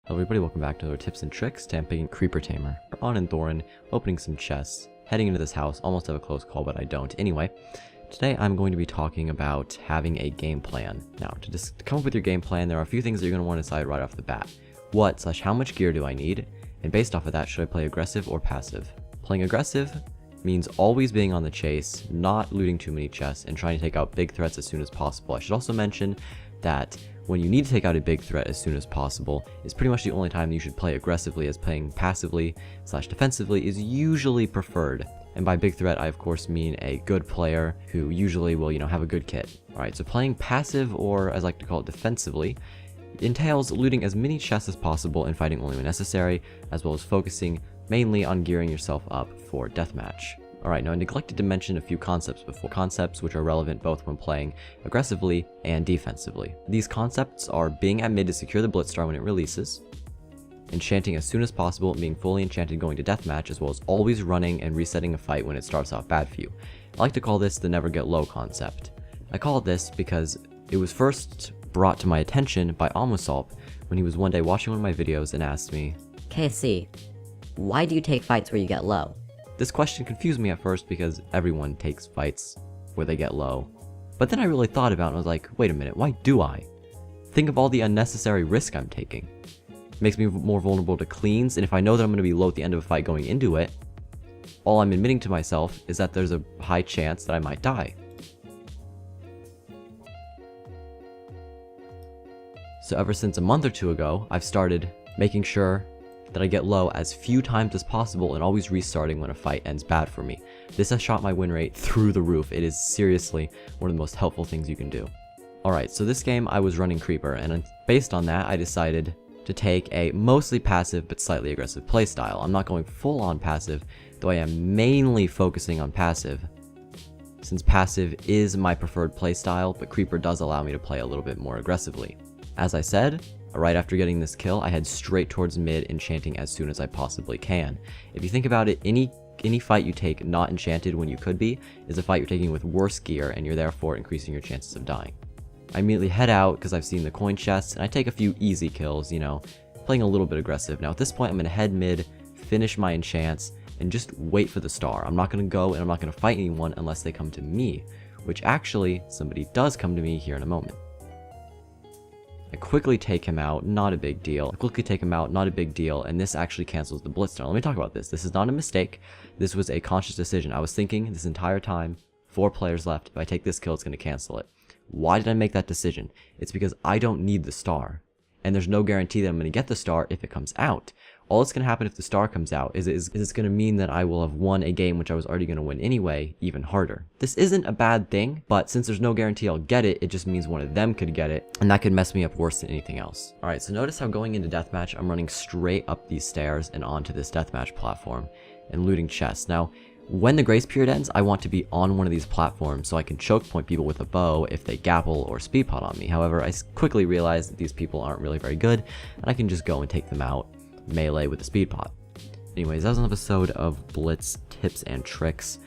Hello everybody, welcome back to another tips and tricks tamping Creeper Tamer. We're on in Thorin, opening some chests, heading into this house, almost have a close call but I don't. Anyway, today I'm going to be talking about having a game plan. Now, to come up with your game plan, there are a few things that you're going to want to decide right off the bat. How much gear do I need? And based off of that, should I play aggressive or passive? Playing aggressive means always being on the chase, not looting too many chests, and trying to take out big threats as soon as possible. I should also mention that when you need to take out a big threat as soon as possible is pretty much the only time you should play aggressively, as playing passively / defensively is usually preferred. And by big threat, I of course mean a good player who usually will, have a good kit. Alright, so playing passive, or as I like to call it defensively, entails looting as many chests as possible and fighting only when necessary, as well as focusing mainly on gearing yourself up for deathmatch. Alright, now I neglected to mention a few concepts before. Concepts which are relevant both when playing aggressively and defensively. These concepts are being at mid to secure the Blitz Star when it releases, enchanting as soon as possible, being fully enchanted going to deathmatch, as well as always running and resetting a fight when it starts off bad for you. I like to call this the never get low concept. I call it this because it was first brought to my attention by Almosalp when he was one day watching one of my videos and asked me, KC, why do you take fights where you get low? This question confused me at first because everyone takes fights where they get low. But then I really thought about it and I was like, wait a minute, why do I? Think of all the unnecessary risk I'm taking. It makes me more vulnerable to cleans, and if I know that I'm going to be low at the end of a fight going into it, all I'm admitting to myself is that there's a high chance that I might die. So ever since a month or two ago, I've started making sure that I get low as few times as possible and always restarting when a fight ends bad for me. This has shot my win rate through the roof. It is seriously one of the most helpful things you can do. Alright, so this game I was running Creeper, and based on that I decided to take a mostly passive but slightly aggressive playstyle. I'm not going full on passive, though I am mainly focusing on passive, since passive is my preferred playstyle, but Creeper does allow me to play a little bit more aggressively. As I said, right after getting this kill, I head straight towards mid, enchanting as soon as I possibly can. If you think about it, any fight you take not enchanted when you could be, is a fight you're taking with worse gear, and you're therefore increasing your chances of dying. I immediately head out because I've seen the coin chests, and I take a few easy kills, playing a little bit aggressive. Now at this point I'm going to head mid, finish my enchants, and just wait for the star. I'm not going to go and I'm not going to fight anyone unless they come to me, which actually somebody does come to me here in a moment. I quickly take him out, not a big deal. And this actually cancels the Blitz Star. Let me talk about this. This is not a mistake. This was a conscious decision. I was thinking this entire time, 4 players left. If I take this kill, it's going to cancel it. Why did I make that decision? It's because I don't need the star. And there's no guarantee that I'm going to get the star if it comes out. All that's going to happen if the star comes out is it's going to mean that I will have won a game which I was already going to win anyway, even harder. This isn't a bad thing, but since there's no guarantee I'll get it, it just means one of them could get it, and that could mess me up worse than anything else. Alright, so notice how going into deathmatch, I'm running straight up these stairs and onto this deathmatch platform, and looting chests. Now, when the grace period ends, I want to be on one of these platforms so I can choke point people with a bow if they gapple or speed pot on me. However, I quickly realized that these people aren't really very good, and I can just go and take them out melee with the speed pot. Anyways, that was an episode of Blitz tips and tricks.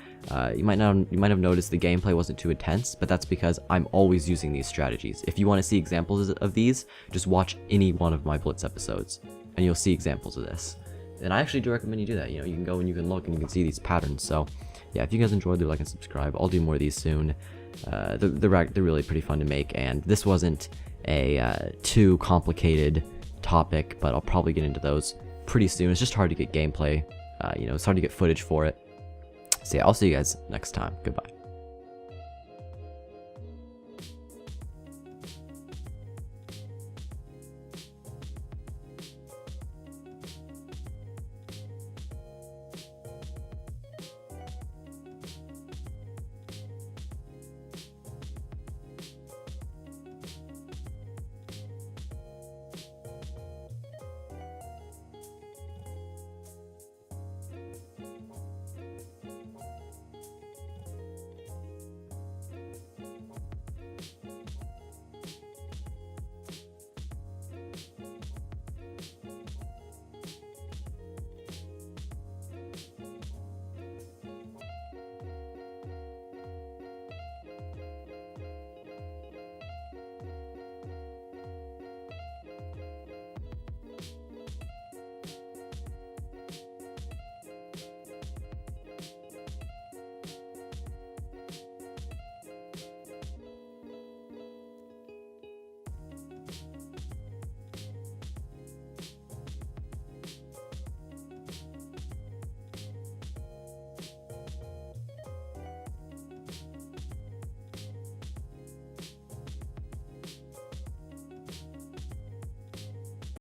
You might have noticed the gameplay wasn't too intense, but that's because I'm always using these strategies. If you want to see examples of these, just watch any one of my Blitz episodes, and you'll see examples of this. And I actually do recommend you do that. You can go and you can look and you can see these patterns. So yeah, if you guys enjoyed, do like and subscribe. I'll do more of these soon. They're really pretty fun to make, and this wasn't a too complicated topic, but I'll probably get into those pretty soon. It's just hard to get gameplay, it's hard to get footage for it. So yeah, I'll see you guys next time. Goodbye.